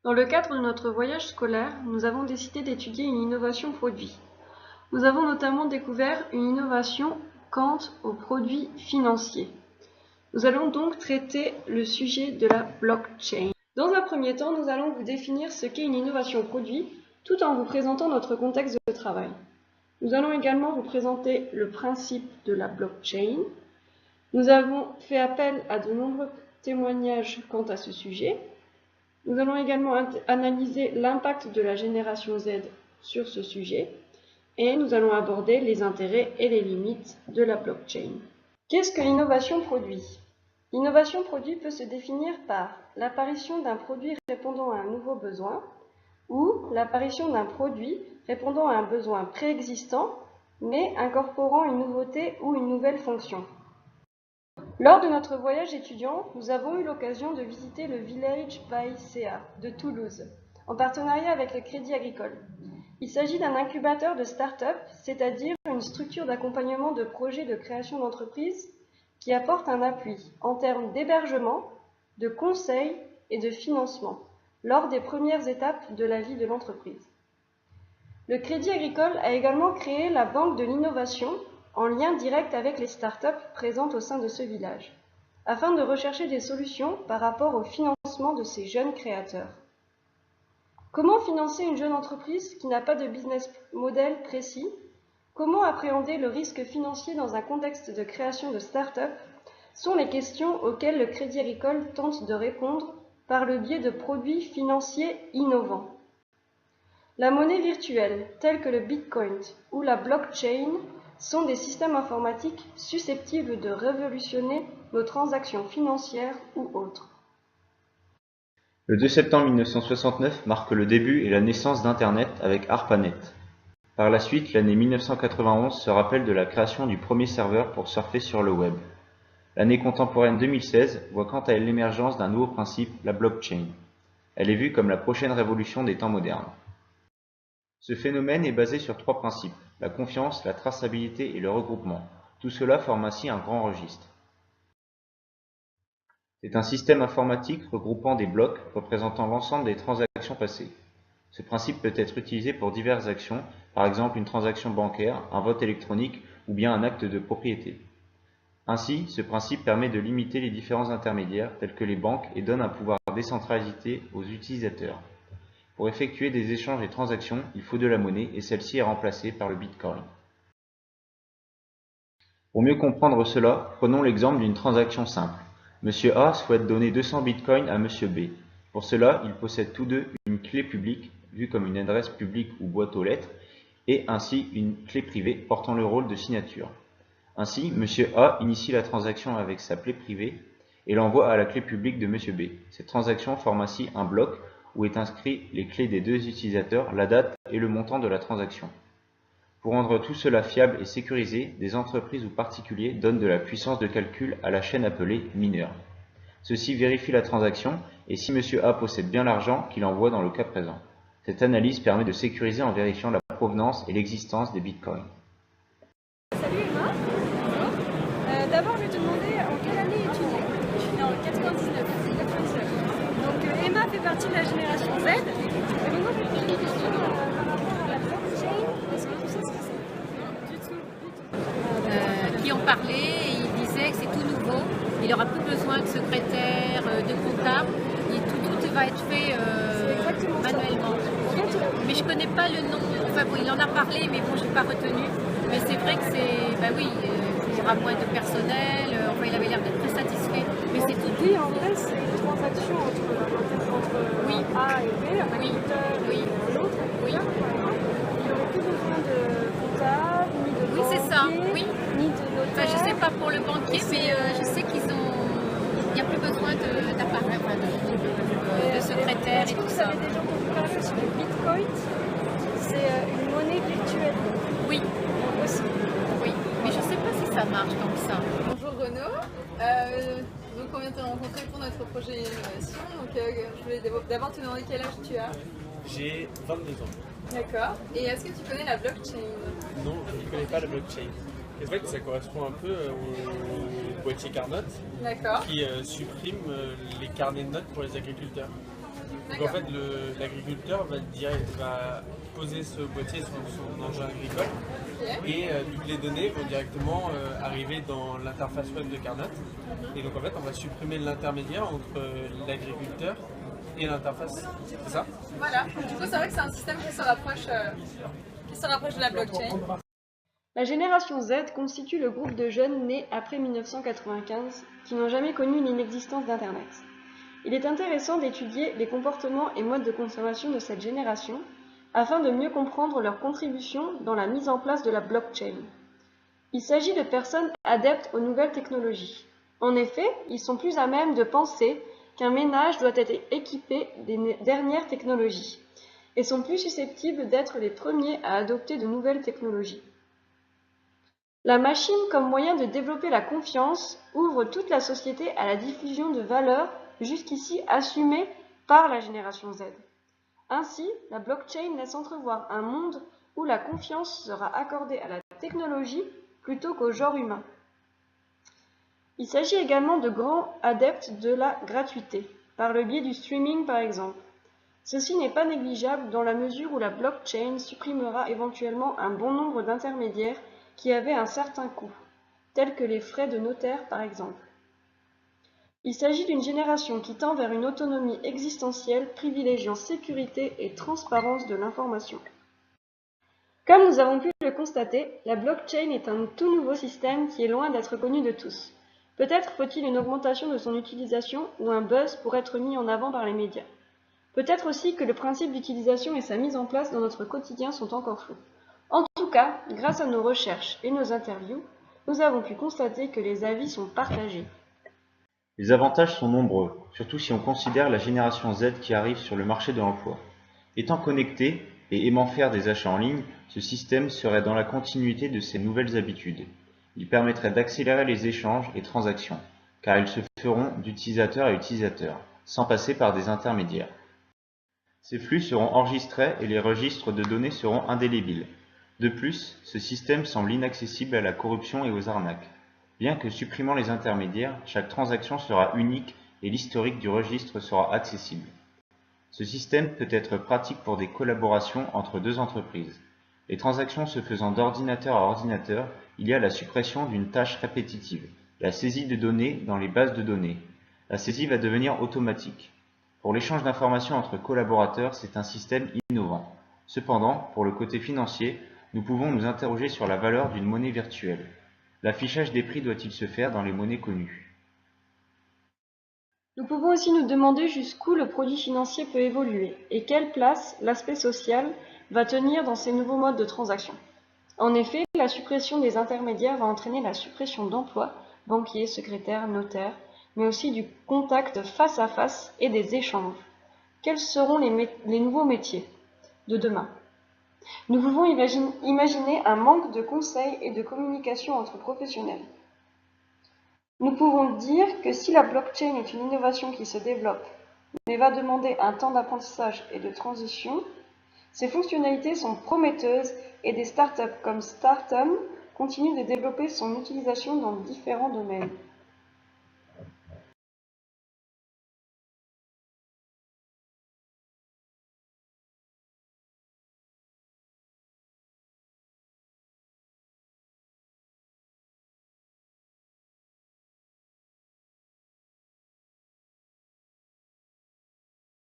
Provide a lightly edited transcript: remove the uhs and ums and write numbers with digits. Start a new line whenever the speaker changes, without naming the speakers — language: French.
Dans le cadre de notre voyage scolaire, nous avons décidé d'étudier une innovation produit. Nous avons notamment découvert une innovation quant aux produits financiers. Nous allons donc traiter le sujet de la blockchain. Dans un premier temps, nous allons vous définir ce qu'est une innovation produit, tout en vous présentant notre contexte de travail. Nous allons également vous présenter le principe de la blockchain. Nous avons fait appel à de nombreux témoignages quant à ce sujet. Nous allons également analyser l'impact de la génération Z sur ce sujet et nous allons aborder les intérêts et les limites de la blockchain. Qu'est-ce que l'innovation produit? L'innovation produit peut se définir par l'apparition d'un produit répondant à un nouveau besoin ou l'apparition d'un produit répondant à un besoin préexistant mais incorporant une nouveauté ou une nouvelle fonction. Lors de notre voyage étudiant, nous avons eu l'occasion de visiter le Village by CA de Toulouse, en partenariat avec le Crédit Agricole. Il s'agit d'un incubateur de start-up, c'est-à-dire une structure d'accompagnement de projets de création d'entreprise qui apporte un appui en termes d'hébergement, de conseil et de financement lors des premières étapes de la vie de l'entreprise. Le Crédit Agricole a également créé la Banque de l'innovation en lien direct avec les startups présentes au sein de ce village, afin de rechercher des solutions par rapport au financement de ces jeunes créateurs. Comment financer une jeune entreprise qui n'a pas de business model précis? Comment appréhender le risque financier dans un contexte de création de start-up sont les questions auxquelles le Crédit Agricole tente de répondre par le biais de produits financiers innovants. La monnaie virtuelle, telle que le Bitcoin ou la blockchain, sont des systèmes informatiques susceptibles de révolutionner nos transactions financières ou autres.
Le 2 septembre 1969 marque le début et la naissance d'Internet avec ARPANET. Par la suite, l'année 1991 se rappelle de la création du premier serveur pour surfer sur le web. L'année contemporaine 2016 voit quant à elle l'émergence d'un nouveau principe, la blockchain. Elle est vue comme la prochaine révolution des temps modernes. Ce phénomène est basé sur 3 principes, la confiance, la traçabilité et le regroupement. Tout cela forme ainsi un grand registre. C'est un système informatique regroupant des blocs représentant l'ensemble des transactions passées. Ce principe peut être utilisé pour diverses actions, par exemple une transaction bancaire, un vote électronique ou bien un acte de propriété. Ainsi, ce principe permet de limiter les différents intermédiaires tels que les banques et donne un pouvoir décentralisé aux utilisateurs. Pour effectuer des échanges et transactions, il faut de la monnaie et celle-ci est remplacée par le Bitcoin. Pour mieux comprendre cela, prenons l'exemple d'une transaction simple. Monsieur A souhaite donner 200 bitcoins à Monsieur B. Pour cela, ils possèdent tous deux une clé publique, vue comme une adresse publique ou boîte aux lettres, et ainsi une clé privée portant le rôle de signature. Ainsi, Monsieur A initie la transaction avec sa clé privée et l'envoie à la clé publique de Monsieur B. Cette transaction forme ainsi un bloc où est inscrit les clés des deux utilisateurs, la date et le montant de la transaction. Pour rendre tout cela fiable et sécurisé, des entreprises ou particuliers donnent de la puissance de calcul à la chaîne appelée mineur. Ceux-ci vérifient la transaction et si Monsieur A possède bien l'argent qu'il envoie dans le cas présent. Cette analyse permet de sécuriser en vérifiant la provenance et l'existence des bitcoins.
Salut Emma. Bonjour. D'abord, je vais te demander en quelle année es-tu née? Je suis née en 99. Donc Emma fait partie de la génération Z. Et donc moi, je vais te poser une question par rapport à la blockchain. Est-ce que tu sais ce que c'est? Non, du tout.
Qui ont parlé et ils disaient que c'est tout nouveau. Il n'aura plus besoin de secrétaire, de comptable. Tout va être fait manuellement. Mais je ne connais pas le nom. Enfin bon, il en a parlé, mais bon, je n'ai pas retenu. Mais c'est vrai que c'est, bah oui, il y aura moins de personnel. Enfin, il avait l'air d'être très satisfait. Mais c'est tout.
Oui, en vrai, c'est une transaction entre
oui.
A et B, un agriculteur
oui.
et l'autre.
Oui.
Il n'aurait plus besoin de comptable, ni de
oui, c'est ça. Oui.
Ni de notaire.
Enfin, je ne sais pas pour le banquier, mais je sais qu'ils ont. Il n'y a plus besoin d'appareil, de secrétaire et tout ça.
Vous avez déjà entendu parler sur le Bitcoin? C'est une monnaie virtuelle.
Oui.
Aussi.
Oui, mais je ne sais pas si ça marche comme ça.
Bonjour Renaud. Donc on vient te rencontrer pour notre projet innovation. Donc je voulais d'abord te demander quel âge tu as.
J'ai 22 ans.
D'accord. Et est-ce que tu connais la blockchain?
Non, je ne connais pas la blockchain. C'est vrai que ça correspond un peu au boîtier Carnot qui supprime les carnets de notes pour les agriculteurs. Donc en fait, l'agriculteur va poser ce boîtier sur son engin agricole et toutes les données vont directement arriver dans l'interface web de Carnot. Et donc en fait, on va supprimer l'intermédiaire entre l'agriculteur et l'interface. C'est ça?
Voilà. Du coup, c'est vrai que c'est un système qui se rapproche de la blockchain.
La génération Z constitue le groupe de jeunes nés après 1995 qui n'ont jamais connu l'inexistence d'Internet. Il est intéressant d'étudier les comportements et modes de consommation de cette génération afin de mieux comprendre leur contribution dans la mise en place de la blockchain. Il s'agit de personnes adeptes aux nouvelles technologies. En effet, ils sont plus à même de penser qu'un ménage doit être équipé des dernières technologies et sont plus susceptibles d'être les premiers à adopter de nouvelles technologies. La machine comme moyen de développer la confiance ouvre toute la société à la diffusion de valeurs jusqu'ici assumées par la génération Z. Ainsi, la blockchain laisse entrevoir un monde où la confiance sera accordée à la technologie plutôt qu'au genre humain. Il s'agit également de grands adeptes de la gratuité, par le biais du streaming par exemple. Ceci n'est pas négligeable dans la mesure où la blockchain supprimera éventuellement un bon nombre d'intermédiaires qui avaient un certain coût, tels que les frais de notaire par exemple. Il s'agit d'une génération qui tend vers une autonomie existentielle privilégiant sécurité et transparence de l'information. Comme nous avons pu le constater, la blockchain est un tout nouveau système qui est loin d'être connu de tous. Peut-être faut-il une augmentation de son utilisation ou un buzz pour être mis en avant par les médias. Peut-être aussi que le principe d'utilisation et sa mise en place dans notre quotidien sont encore flous. En tout cas, grâce à nos recherches et nos interviews, nous avons pu constater que les avis sont partagés.
Les avantages sont nombreux, surtout si on considère la génération Z qui arrive sur le marché de l'emploi. Étant connecté et aimant faire des achats en ligne, ce système serait dans la continuité de ces nouvelles habitudes. Il permettrait d'accélérer les échanges et transactions, car ils se feront d'utilisateur à utilisateur, sans passer par des intermédiaires. Ces flux seront enregistrés et les registres de données seront indélébiles. De plus, ce système semble inaccessible à la corruption et aux arnaques. Bien que supprimant les intermédiaires, chaque transaction sera unique et l'historique du registre sera accessible. Ce système peut être pratique pour des collaborations entre deux entreprises. Les transactions se faisant d'ordinateur à ordinateur, il y a la suppression d'une tâche répétitive, la saisie de données dans les bases de données. La saisie va devenir automatique. Pour l'échange d'informations entre collaborateurs, c'est un système innovant. Cependant, pour le côté financier, nous pouvons nous interroger sur la valeur d'une monnaie virtuelle. L'affichage des prix doit-il se faire dans les monnaies connues?
Nous pouvons aussi nous demander jusqu'où le produit financier peut évoluer et quelle place l'aspect social va tenir dans ces nouveaux modes de transaction. En effet, la suppression des intermédiaires va entraîner la suppression d'emplois, banquiers, secrétaires, notaires, mais aussi du contact face à face et des échanges. Quels seront les nouveaux métiers de demain? Nous pouvons imaginer un manque de conseils et de communication entre professionnels. Nous pouvons dire que si la blockchain est une innovation qui se développe, mais va demander un temps d'apprentissage et de transition, ses fonctionnalités sont prometteuses et des startups comme Startum continuent de développer son utilisation dans différents domaines.